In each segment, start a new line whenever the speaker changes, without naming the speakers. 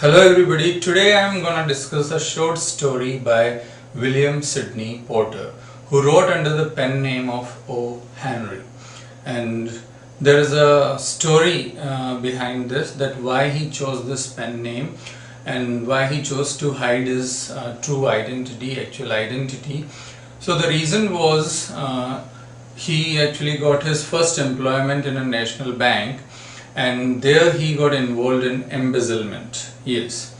Hello everybody, today I am gonna discuss a short story by William Sidney Porter, who wrote under the pen name of O. Henry. And there is a story behind this, that why he chose this pen name and why he chose to hide his true identity, actual identity. So the reason was he actually got his first employment in a national bank, and there he got involved in embezzlement. Yes,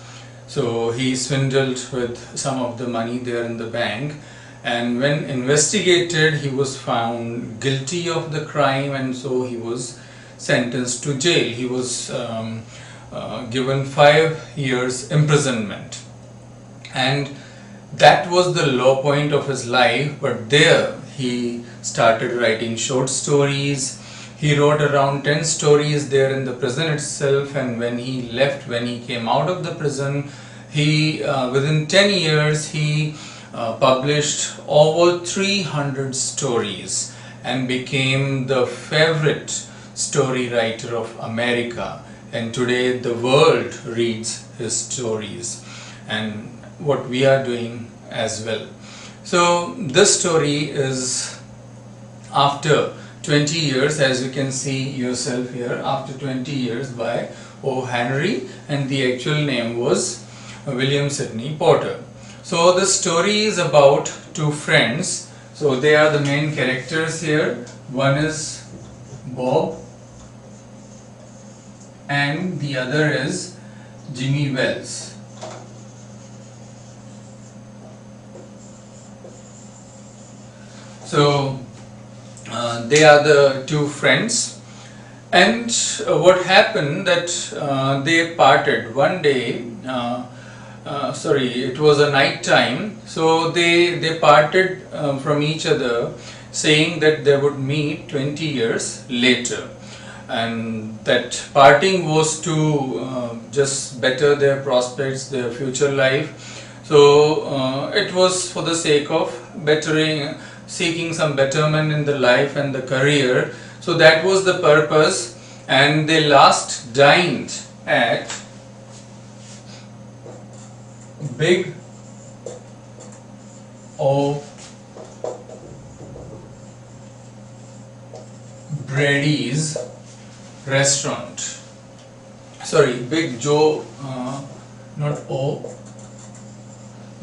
so he swindled with some of the money there in the bank, and when investigated he was found guilty of the crime, and so he was sentenced to jail. He was given 5 years imprisonment, and that was the low point of his life. But there he started writing short stories. He wrote around 10 stories there in the prison itself, and when he left, when he came out of the prison, he within 10 years he published over 300 stories and became the favorite story writer of America. And today the world reads his stories, and what we are doing as well. So this story is after 20 years, as you can see yourself here, after 20 years by O. Henry, and the actual name was William Sidney Porter. So the story is about two friends. So they are the main characters here. One is Bob and the other is Jimmy Wells. So they are the two friends, and what happened that they parted one day. It was a night time, so they parted from each other, saying that they would meet 20 years later, and that parting was to just better their prospects, their future life. So it was for the sake of bettering, seeking some betterment in the life and the career. So that was the purpose, and they last dined at Big O. Brady's restaurant. Sorry, Big Joe, not O.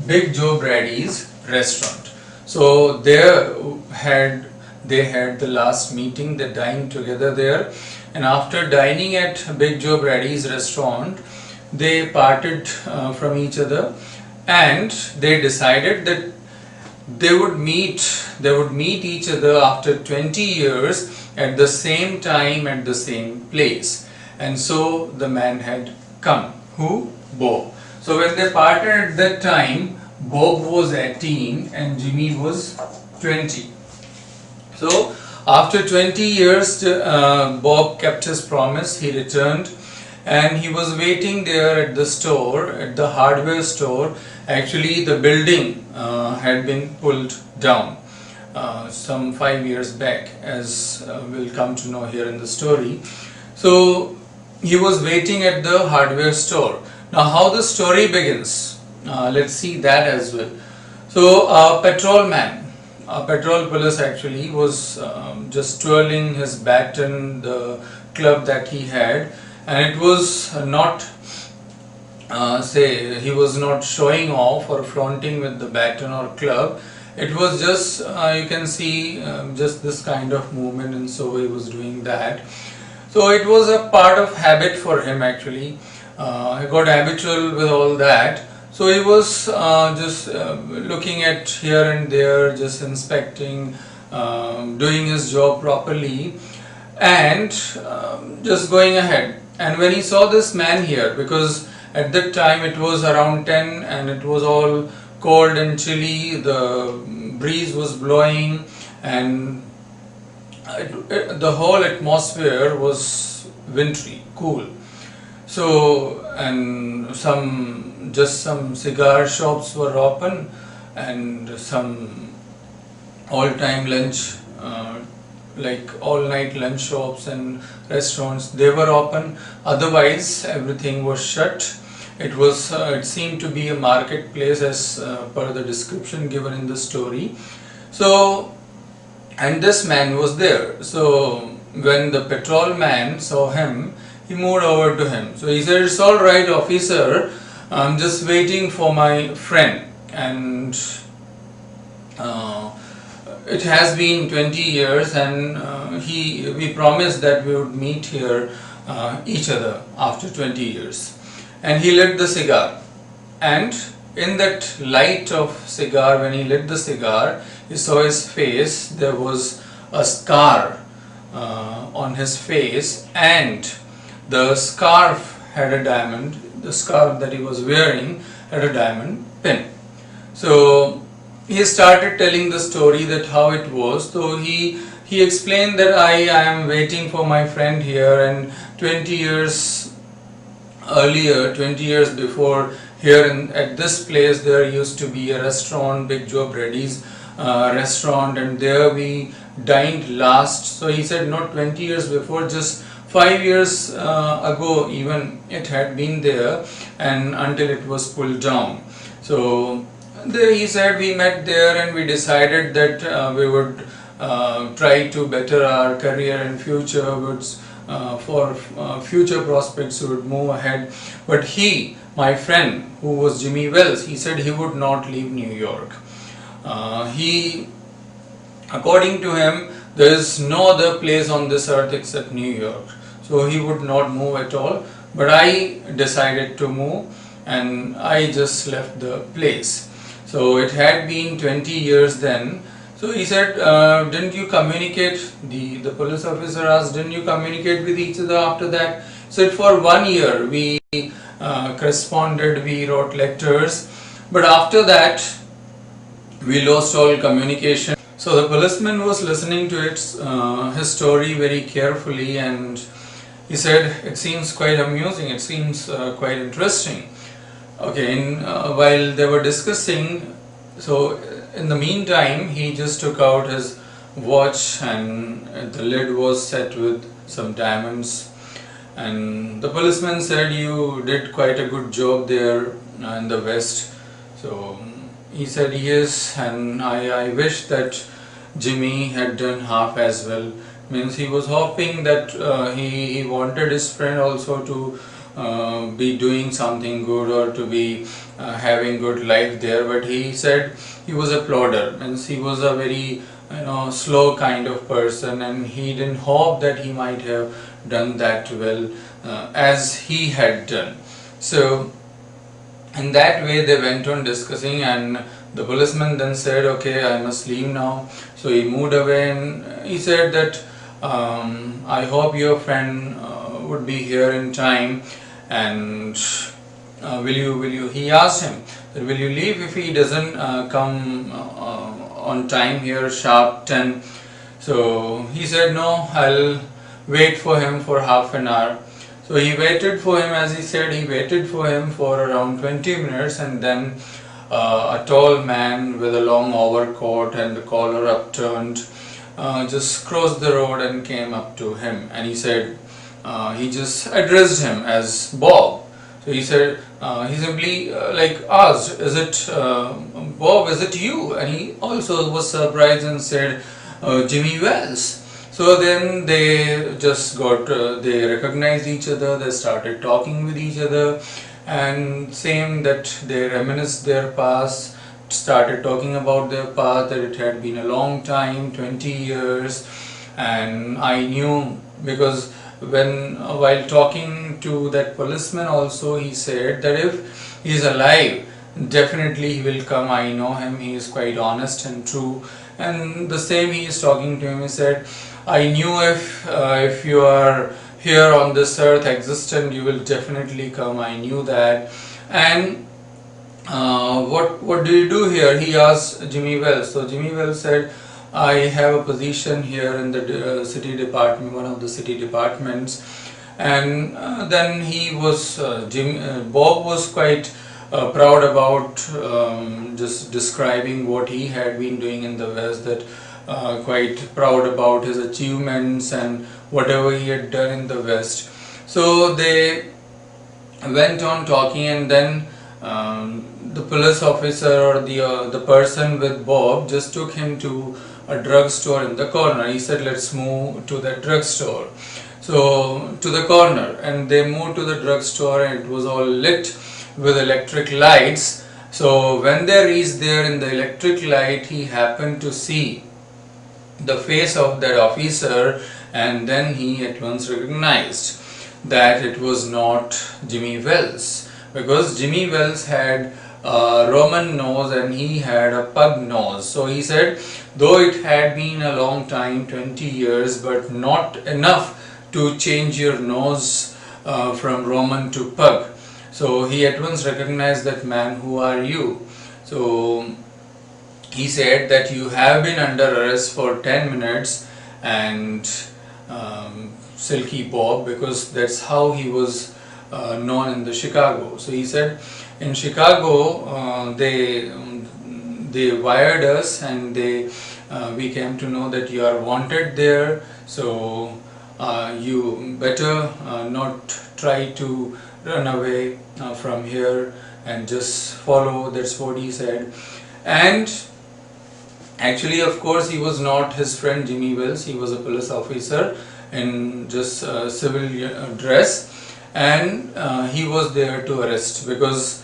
Big Joe Brady's restaurant. So there they had the last meeting. They dined together there, and after dining at Big Joe Brady's restaurant, they parted from each other, and they decided that they would meet each other after 20 years at the same time, at the same place. And so the man had come. Who? Bob. So when they parted at that time, Bob was 18 and Jimmy was 20. So after 20 years, Bob kept his promise. He returned, and he was waiting there at the store, at the hardware store. Actually, the building had been pulled down some 5 years back, as we'll come to know here in the story. So he was waiting at the hardware store. Now how the story begins, let's see that as well. So a patrol police actually was just twirling his baton, the club that he had, and it was not he was not showing off or flaunting with the baton or club. It was just you can see just this kind of movement, and so he was doing that. So it was a part of habit for him actually. He got habitual with all that. So he was just looking at here and there, just inspecting, doing his job properly, and just going ahead. And when he saw this man here, because at that time it was around 10 and it was all cold and chilly, the breeze was blowing, and the whole atmosphere was wintry, cool. So, and some cigar shops were open, and some all-time lunch like all night lunch shops and restaurants, they were open. Otherwise everything was shut. It seemed to be a marketplace as per the description given in the story. So, and this man was there. So when the patrol man saw him, he moved over to him. So he said, "It's all right, officer. I'm just waiting for my friend." And uh, it has been 20 years, and we promised that we would meet here each other after 20 years. And he lit the cigar, and in that light of cigar, when he lit the cigar, he saw his face. There was a scar on his face, and the scarf had a diamond. The scarf that he was wearing had a diamond pin. So he started telling the story that how it was. So he explained that I am waiting for my friend here, and 20 years earlier, 20 years before, here at this place there used to be a restaurant, Big Joe Brady's restaurant, and there we dined last. So he said not 20 years before, just 5 years ago even it had been there, and until it was pulled down. So there, he said, we met there and we decided that we would try to better our career and future woods. For future prospects, we would move ahead. But he, my friend, who was Jimmy Wells, he said he would not leave New York. According to him, there is no other place on this earth except New York. So he would not move at all. But I decided to move, and I just left the place. So it had been 20 years then. So he said, didn't you communicate, the police officer asked, didn't you communicate with each other after that? He said, for 1 year we corresponded, we wrote letters, but after that we lost all communication. So the policeman was listening to his story very carefully, and he said, it seems quite amusing, it seems quite interesting. Okay, while they were discussing, so in the meantime, he just took out his watch, and the lid was set with some diamonds. And the policeman said, you did quite a good job there in the West. So he said, yes, and I wish that Jimmy had done half as well. Means he was hoping that he wanted his friend also to be doing something good, or to be having good life there, but he said he was a plodder, means he was a very slow kind of person, and he didn't hope that he might have done that well as he had done. So in that way they went on discussing, and the policeman then said, okay, I must leave now. So he moved away, and he said that I hope your friend would be here in time, and will you, he asked him, will you leave if he doesn't come on time here sharp 10? So he said, no, I'll wait for him for half an hour. So he waited for him, as he said, he waited for him for around 20 minutes, and then a tall man with a long overcoat and the collar upturned just crossed the road and came up to him, and he said, he just addressed him as Bob. So he said, he simply asked, is it Bob, is it you? And he also was surprised and said, Jimmy Wells. So then they just they recognized each other, they started talking with each other, and same that they reminisced their past, started talking about their past, that it had been a long time, 20 years, and I knew, because while talking to that policeman also, he said that if he is alive, definitely he will come, I know him, he is quite honest and true. And the same he is talking to him, he said, I knew if you are here on this earth existent, you will definitely come, I knew that. And what do you do here? He asked Jimmy Wells. So Jimmy Wells said, I have a position here in the city department, one of the city departments. And then he was, Bob was quite proud about just describing what he had been doing in the West, that quite proud about his achievements and whatever he had done in the West. So they went on talking, and then the police officer or the person with Bob just took him to a drugstore in the corner. He said, let's move to the drugstore. So to the corner, and they moved to the drugstore, and it was all lit with electric lights. So when they reached there in the electric light, he happened to see the face of that officer, and then he at once recognized that it was not Jimmy Wells, because Jimmy Wells had a Roman nose and he had a pug nose. So he said, though it had been a long time, 20 years, but not enough to change your nose from Roman to pug. So he at once recognized that man, who are you? So he said that you have been under arrest for 10 minutes, and Silky Bob, because that's how he was known in the Chicago. So he said, in Chicago they wired us, and we came to know that you are wanted there. So you better not try to run away from here and just follow. That's what he said. And actually, of course, he was not his friend Jimmy Wells. He was a police officer in just civil dress, and he was there to arrest, because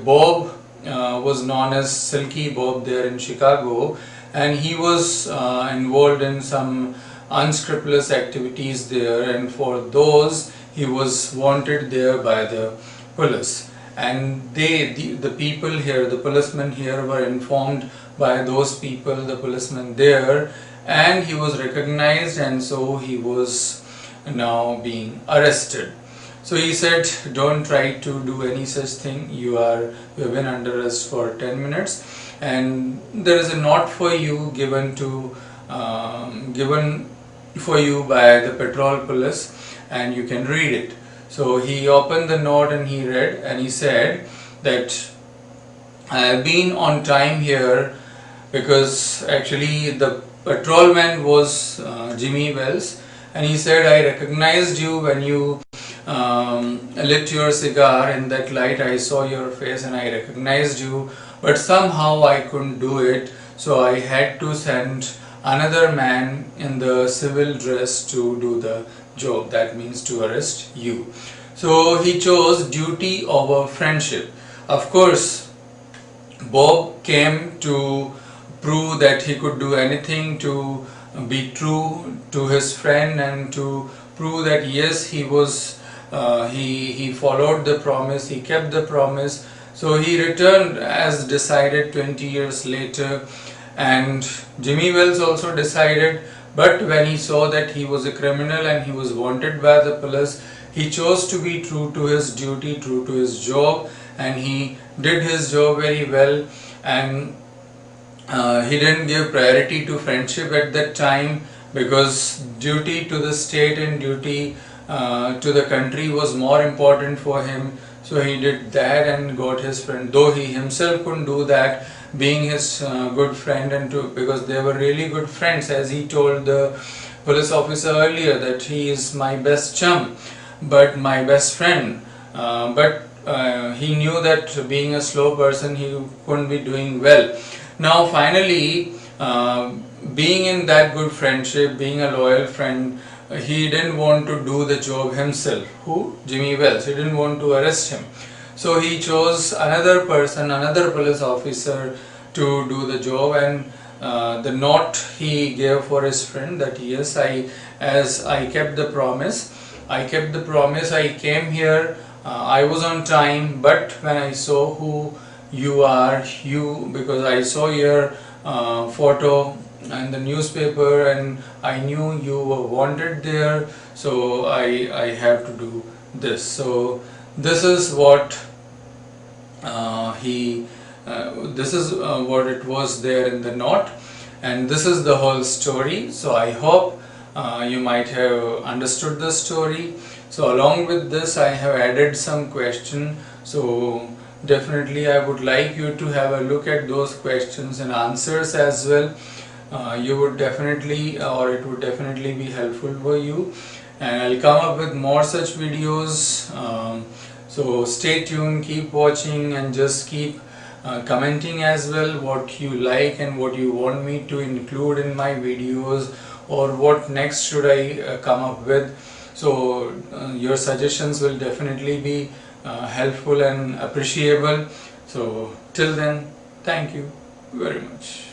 Bob was known as Silky Bob there in Chicago, and he was involved in some unscrupulous activities there, and for those he was wanted there by the police. And the people here, the policemen here, were informed by those people, the policemen there, and he was recognized, and so he was now being arrested. So he said, don't try to do any such thing. You have been under arrest for 10 minutes, and there is a note for you given for you by the patrol police, and you can read it. So he opened the note and he read, and he said that I have been on time here, because actually the patrolman was Jimmy Wells, and he said, I recognized you when you lit your cigar in that light. I saw your face and I recognized you, but somehow I couldn't do it, so I had to send another man in the civil dress to do the job, that means to arrest you. So he chose duty over friendship. Of course, Bob came to prove that he could do anything to be true to his friend, and to prove that yes, he was he followed the promise, he kept the promise. So he returned as decided 20 years later, and Jimmy Wells also decided. But when he saw that he was a criminal and he was wanted by the police, he chose to be true to his duty, true to his job, and he did his job very well. And he didn't give priority to friendship at that time, because duty to the state and duty to the country was more important for him. So he did that and got his friend, though he himself couldn't do that, being his good friend, and because they were really good friends, as he told the police officer earlier that he is my best chum, but my best friend. But he knew that being a slow person, he couldn't be doing well. Now finally, being in that good friendship, being a loyal friend, he didn't want to do the job himself. Who? Jimmy Wells. He didn't want to arrest him. So he chose another person, another police officer to do the job, and the note he gave for his friend that yes, I kept the promise. I came here. I was on time, but when I saw who you are, because I saw your photo in the newspaper and I knew you were wanted there, so I have to do this. So this is what what it was there in the note, and this is the whole story. So I hope you might have understood the story. So along with this, I have added some question. So definitely I would like you to have a look at those questions and answers as well. You would definitely, or it would definitely be helpful for you. and I'll come up with more such videos. So stay tuned, keep watching, and just keep commenting as well what you like and what you want me to include in my videos, or what next should I come up with. So your suggestions will definitely be helpful and appreciable. So till then, thank you very much.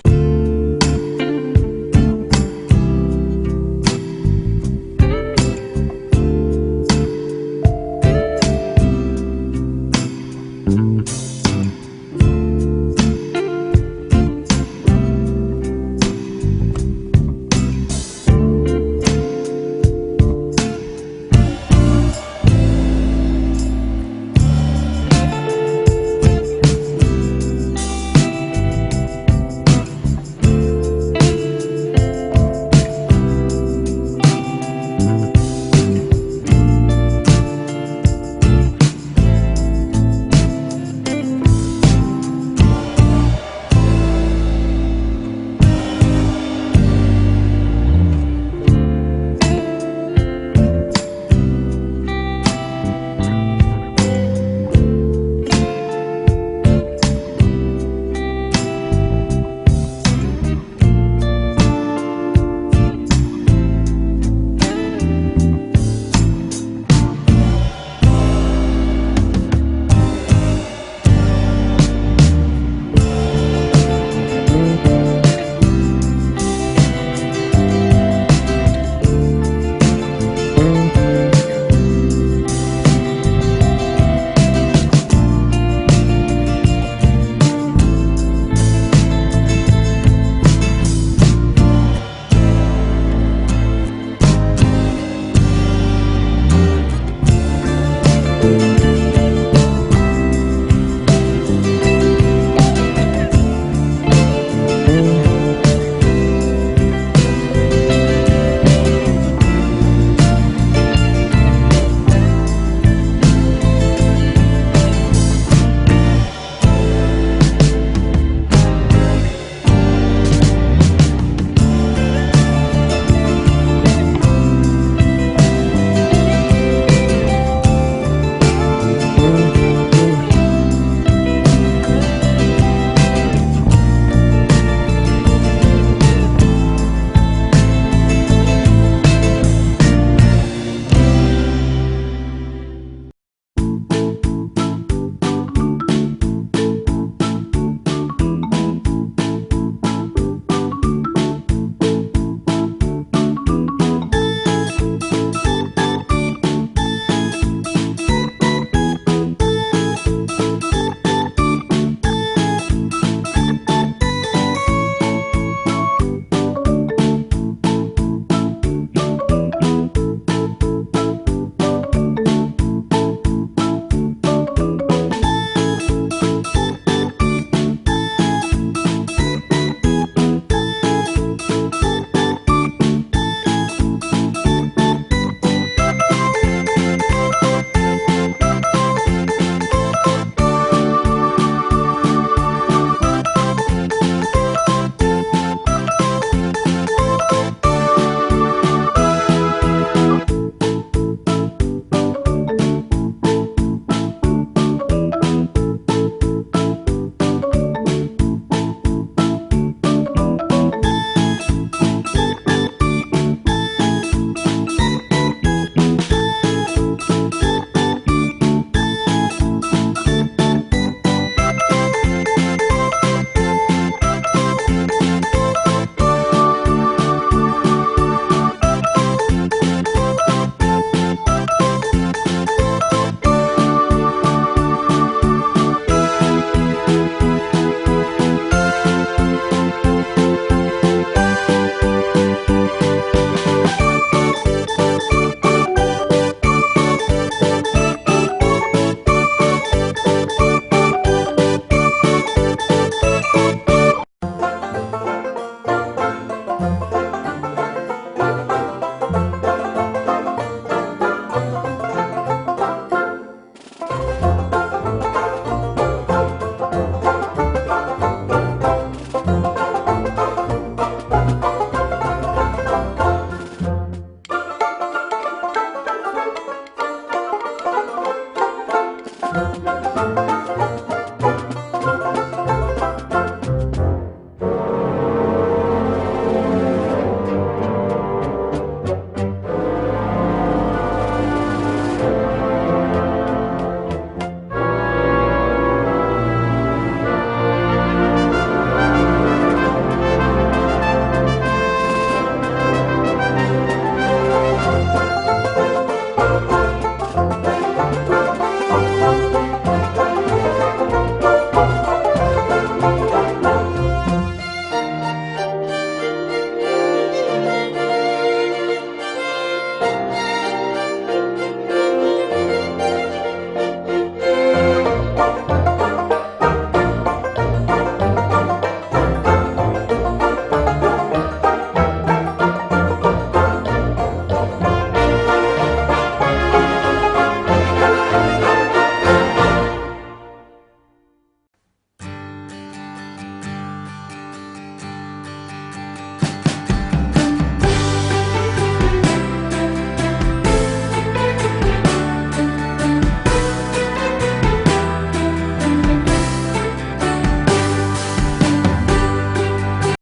you.